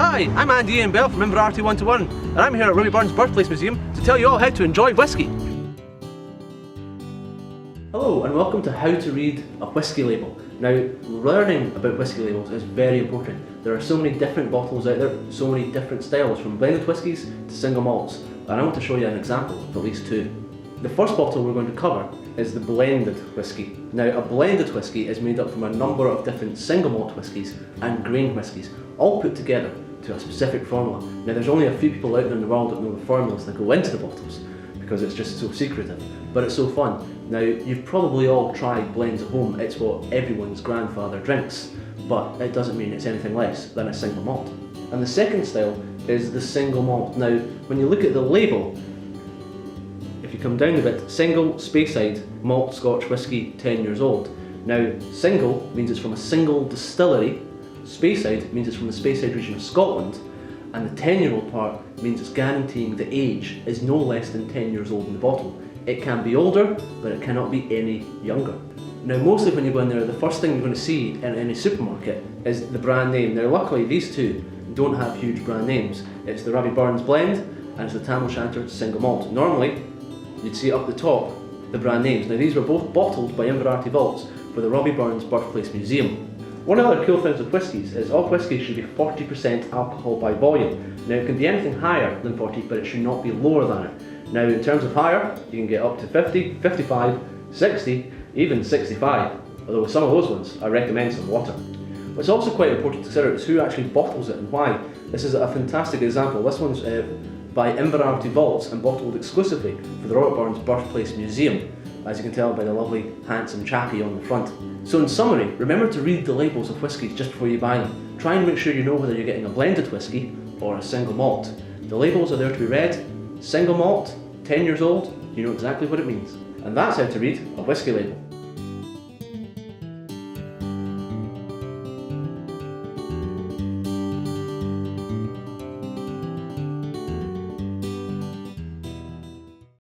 Hi, I'm Andy Ian Bell from Inverarity 1-1, and I'm here at Ruby Burns Birthplace Museum to tell you all how to enjoy whisky. Hello and welcome to How to Read a Whisky Label. Now, learning about whisky labels is very important. There are so many different bottles out there, so many different styles, from blended whiskies to single malts, and I want to show you an example of at least two. The first bottle we're going to cover is the blended whisky. Now, a blended whisky is made up from a number of different single malt whiskies and grain whiskies, all put together to a specific formula. Now, there's only a few people out there in the world that know the formulas that go into the bottles, because it's just so secretive, but it's so fun. Now, you've probably all tried blends at home. It's what everyone's grandfather drinks, but it doesn't mean it's anything less than a single malt. And the second style is the single malt. Now, when you look at the label, if you come down a bit, single, Speyside, malt Scotch whisky, 10 years old. Now, single means it's from a single distillery, Speyside means it's from the Speyside region of Scotland, and the 10-year-old part means it's guaranteeing the age is no less than 10 years old in the bottle. It can be older, but it cannot be any younger. Now, mostly when you go in there, the first thing you're going to see in any supermarket is the brand name. Now, luckily these two don't have huge brand names. It's the Ruby Burns Blend and it's the Tam O'Shanter Single Malt. Normally, you'd see up the top the brand names. Now, these were both bottled by Inverarity Vaults for the Ruby Burns Birthplace Museum. One of the other cool things with whiskies is all whiskies should be 40% alcohol by volume. Now, it can be anything higher than 40, but it should not be lower than it. Now, in terms of higher, you can get up to 50, 55, 60, even 65. Although with some of those ones, I recommend some water. What's also quite important to consider is who actually bottles it and why. This is a fantastic example. This one's by Inverarity Vaults and bottled exclusively for the Robert Burns Birthplace Museum, as you can tell by the lovely handsome chappie on the front. So in summary, remember to read the labels of whiskies just before you buy them. Try and make sure you know whether you're getting a blended whisky or a single malt. The labels are there to be read. Single malt, 10 years old, you know exactly what it means. And that's how to read a whisky label.